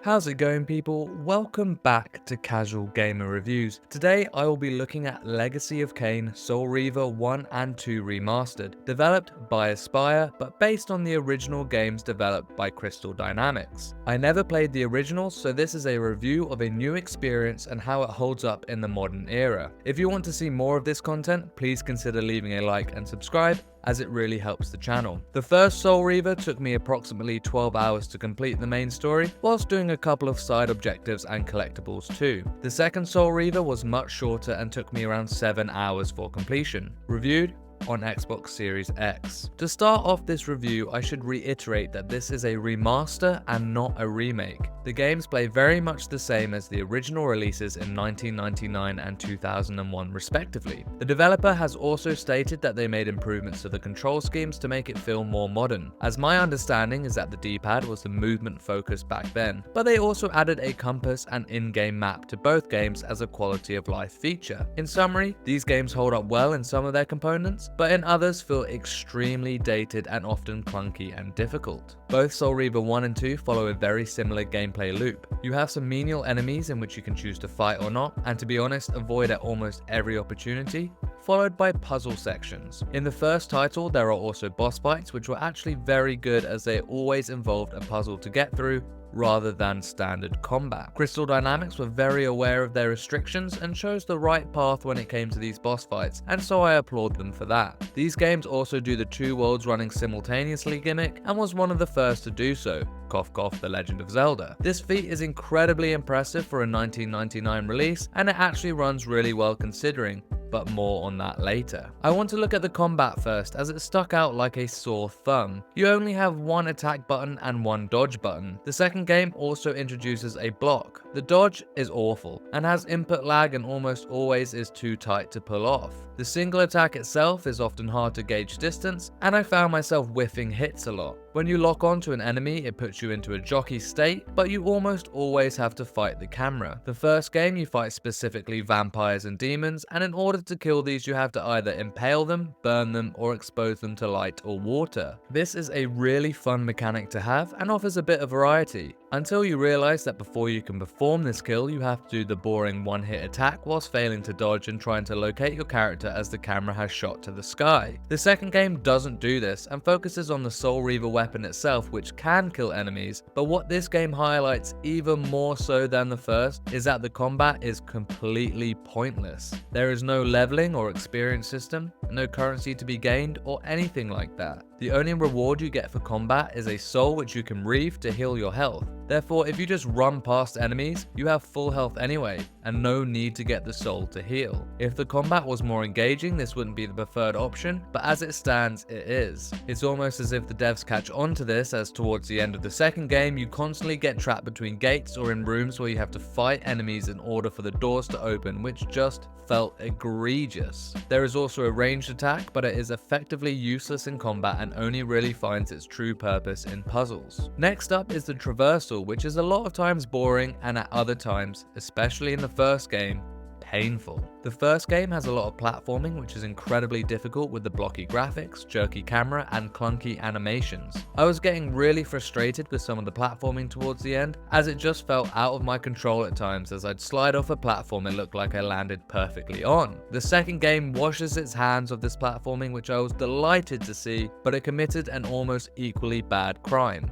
How's it going, people? Welcome back to Casual Gamer Reviews. Today I will be looking at Legacy of Kain Soul Reaver 1 and 2 Remastered, developed by Aspyr but based on the original games developed by Crystal Dynamics. I never played the original, so this is a review of a new experience and how it holds up in the modern era. If you want to see more of this content, please consider leaving a like and subscribe, as it really helps the channel. The first Soul Reaver took me approximately 12 hours to complete the main story, whilst doing a couple of side objectives and collectibles too. The second Soul Reaver was much shorter and took me around 7 hours for completion. Reviewed on Xbox Series X. To start off this review, I should reiterate that this is a remaster and not a remake. The games play very much the same as the original releases in 1999 and 2001 respectively. The developer has also stated that they made improvements to the control schemes to make it feel more modern, as my understanding is that the D-pad was the movement focus back then, but they also added a compass and in-game map to both games as a quality of life feature. In summary, these games hold up well in some of their components, but in others feel extremely dated and often clunky and difficult. Both Soul Reaver 1 and 2 follow a very similar gameplay loop. You have some menial enemies in which you can choose to fight or not, and to be honest, avoid at almost every opportunity, followed by puzzle sections. In the first title, there are also boss fights, which were actually very good as they always involved a puzzle to get through, rather than standard combat. Crystal Dynamics were very aware of their restrictions and chose the right path when it came to these boss fights, and so I applaud them for that. These games also do the two worlds running simultaneously gimmick, and was one of the first to do so. Cough cough, The Legend of Zelda. This feat is incredibly impressive for a 1999 release, and it actually runs really well considering, but more on that later. I want to look at the combat first, as it stuck out like a sore thumb. You only have one attack button and one dodge button. The second game also introduces a block. The dodge is awful, and has input lag and almost always is too tight to pull off. The single attack itself is often hard to gauge distance, and I found myself whiffing hits a lot. When you lock onto an enemy, it puts you into a jockey state, but you almost always have to fight the camera. The first game, you fight specifically vampires and demons, and in order to kill these, you have to either impale them, burn them, or expose them to light or water. This is a really fun mechanic to have and offers a bit of variety, until you realize that before you can perform this kill, you have to do the boring one-hit attack whilst failing to dodge and trying to locate your character as the camera has shot to the sky. The second game doesn't do this and focuses on the Soul Reaver weapon itself, which can kill enemies, but what this game highlights even more so than the first is that the combat is completely pointless. There is no leveling or experience system, no currency to be gained or anything like that. The only reward you get for combat is a soul which you can reave to heal your health. Therefore, if you just run past enemies, you have full health anyway, and no need to get the soul to heal. If the combat was more engaging, this wouldn't be the preferred option, but as it stands, it is. It's almost as if the devs catch on to this, as towards the end of the second game, you constantly get trapped between gates or in rooms where you have to fight enemies in order for the doors to open, which just felt egregious. There is also a ranged attack, but it is effectively useless in combat and only really finds its true purpose in puzzles. Next up is the traversal, which is a lot of times boring and at other times, especially in the first game, painful. The first game has a lot of platforming, which is incredibly difficult with the blocky graphics, jerky camera, and clunky animations. I was getting really frustrated with some of the platforming towards the end, as it just felt out of my control at times, as I'd slide off a platform it looked like I landed perfectly on. The second game washes its hands of this platforming, which I was delighted to see, but it committed an almost equally bad crime: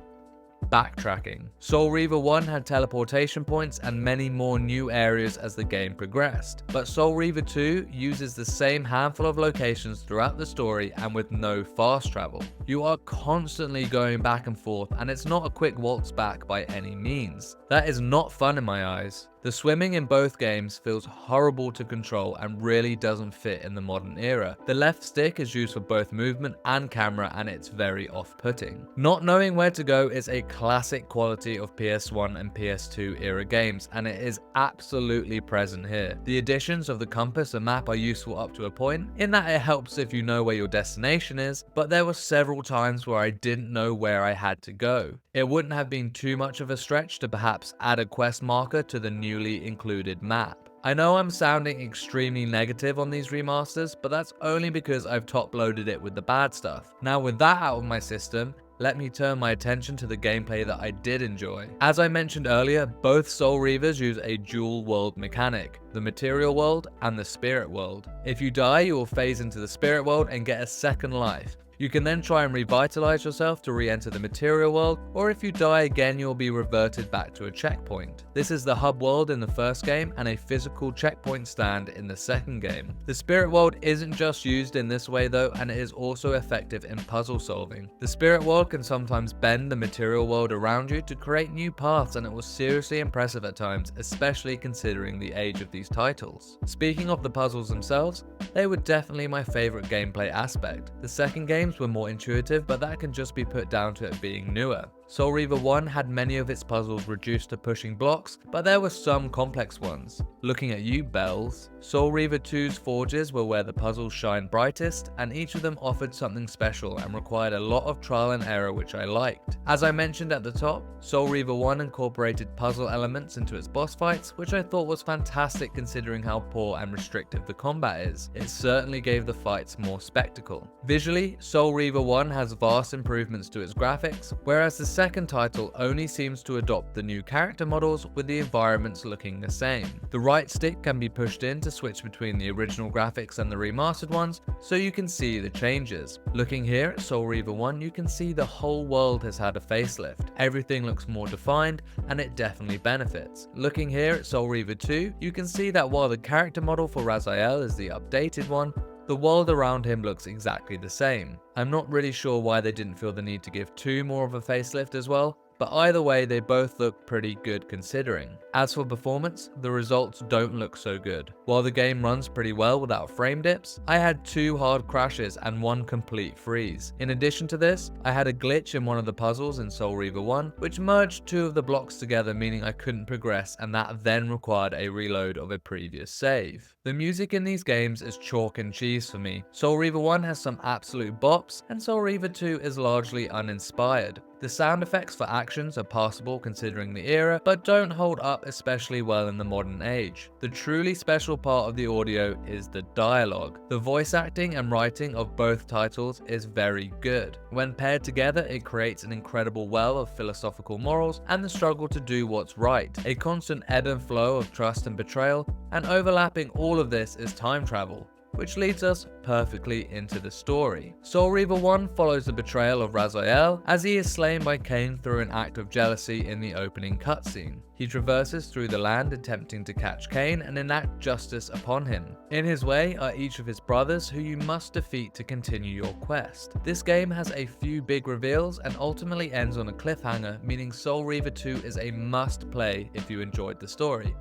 backtracking. Soul Reaver 1 had teleportation points and many more new areas as the game progressed, but Soul Reaver 2 uses the same handful of locations throughout the story and with no fast travel. You are constantly going back and forth, and it's not a quick waltz back by any means. That is not fun in my eyes. The swimming in both games feels horrible to control and really doesn't fit in the modern era. The left stick is used for both movement and camera, and it's very off-putting. Not knowing where to go is a classic quality of PS1 and PS2 era games, and it is absolutely present here. The additions of the compass and map are useful up to a point, in that it helps if you know where your destination is, but there were several times where I didn't know where I had to go. It wouldn't have been too much of a stretch to perhaps add a quest marker to the newly included map. I know I'm sounding extremely negative on these remasters, but that's only because I've top loaded it with the bad stuff. Now with that out of my system, let me turn my attention to the gameplay that I did enjoy. As I mentioned earlier, both Soul Reavers use a dual world mechanic, the material world and the spirit world. If you die, you will phase into the spirit world and get a second life. You can then try and revitalize yourself to re-enter the material world, or if you die again, you'll be reverted back to a checkpoint. This is the hub world in the first game and a physical checkpoint stand in the second game. The spirit world isn't just used in this way though, and it is also effective in puzzle solving. The spirit world can sometimes bend the material world around you to create new paths, and it was seriously impressive at times, especially considering the age of these titles. Speaking of the puzzles themselves, they were definitely my favorite gameplay aspect. The second games were more intuitive, but that can just be put down to it being newer. Soul Reaver 1 had many of its puzzles reduced to pushing blocks, but there were some complex ones. Looking at you, Bells. Soul Reaver 2's forges were where the puzzles shine brightest, and each of them offered something special and required a lot of trial and error, which I liked. As I mentioned at the top, Soul Reaver 1 incorporated puzzle elements into its boss fights, which I thought was fantastic considering how poor and restrictive the combat is. It certainly gave the fights more spectacle. Visually, Soul Reaver 1 has vast improvements to its graphics, whereas the second title only seems to adopt the new character models with the environments looking the same. The right stick can be pushed in to switch between the original graphics and the remastered ones, so you can see the changes. Looking here at Soul Reaver 1, you can see the whole world has had a facelift. Everything looks more defined, and it definitely benefits. Looking here at Soul Reaver 2, you can see that while the character model for Raziel is the updated one, the world around him looks exactly the same. I'm not really sure why they didn't feel the need to give 2 more of a facelift as well, but either way they both look pretty good considering. As for performance, the results don't look so good. While the game runs pretty well without frame dips, I had 2 hard crashes and 1 complete freeze. In addition to this, I had a glitch in one of the puzzles in Soul Reaver 1, which merged 2 of the blocks together, meaning I couldn't progress, and that then required a reload of a previous save. The music in these games is chalk and cheese for me. Soul Reaver 1 has some absolute bops, and Soul Reaver 2 is largely uninspired. The sound effects for actions are passable considering the era, but don't hold up especially well in the modern age. The truly special part of the audio is the dialogue. The voice acting and writing of both titles is very good. When paired together, it creates an incredible well of philosophical morals and the struggle to do what's right, a constant ebb and flow of trust and betrayal, and overlapping all of this is time travel, which leads us perfectly into the story. Soul Reaver 1 follows the betrayal of Raziel as he is slain by Kain through an act of jealousy in the opening cutscene. He traverses through the land attempting to catch Kain and enact justice upon him. In his way are each of his brothers who you must defeat to continue your quest. This game has a few big reveals and ultimately ends on a cliffhanger, meaning Soul Reaver 2 is a must play if you enjoyed the story,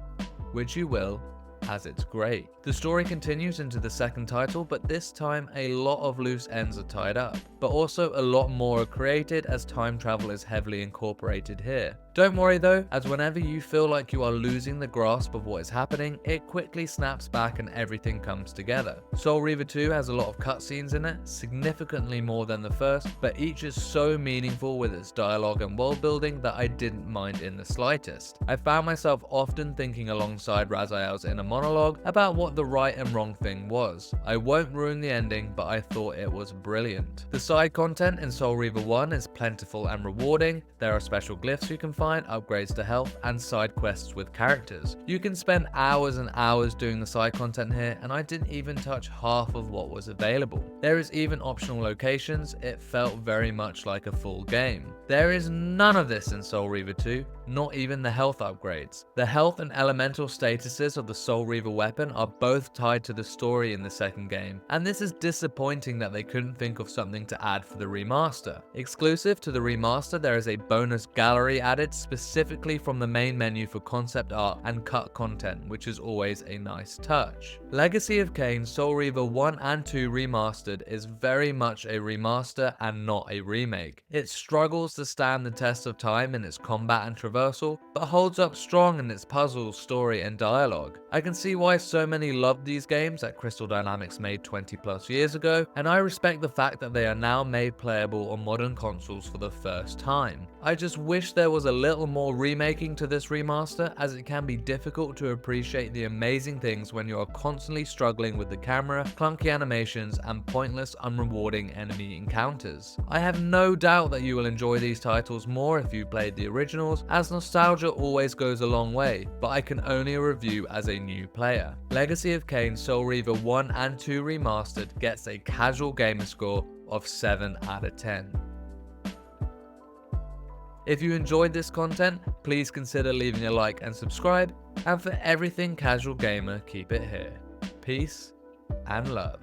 which you will, as it's great. The story continues into the second title, but this time a lot of loose ends are tied up, but also a lot more are created as time travel is heavily incorporated here. Don't worry though, as whenever you feel like you are losing the grasp of what is happening, it quickly snaps back and everything comes together. Soul Reaver 2 has a lot of cutscenes in it, significantly more than the first, but each is so meaningful with its dialogue and world building that I didn't mind in the slightest. I found myself often thinking alongside Raziel's inner monologue about what the right and wrong thing was. I won't ruin the ending, but I thought it was brilliant. The side content in Soul Reaver 1 is plentiful and rewarding. There are special glyphs you can find, upgrades to health, and side quests with characters. You can spend hours and hours doing the side content here, and I didn't even touch half of what was available. There is even optional locations. It felt very much like a full game. There is none of this in Soul Reaver 2, not even the health upgrades. The health and elemental statuses of the Soul Reaver weapon are both tied to the story in the second game, and this is disappointing that they couldn't think of something to add for the remaster. Exclusive to the remaster, there is a bonus gallery added specifically from the main menu for concept art and cut content, which is always a nice touch. Legacy of Kain Soul Reaver 1 and 2 Remastered is very much a remaster and not a remake. It struggles to stand the test of time in its combat and traversal, but holds up strong in its puzzles, story, and dialogue. I can see why so many loved these games that Crystal Dynamics made 20 plus years ago, and I respect the fact that they are now made playable on modern consoles for the first time. I just wish there was a little more remaking to this remaster, as it can be difficult to appreciate the amazing things when you are constantly struggling with the camera, clunky animations, and pointless, unrewarding enemy encounters. I have no doubt that you will enjoy these titles more if you played the originals, as nostalgia always goes a long way, but I can only review as a new player. Legacy of Kain Soul Reaver 1 and 2 Remastered gets a casual gamer score of 7 out of 10. If you enjoyed this content, please consider leaving a like and subscribe, and for everything casual gamer, keep it here. Peace and love.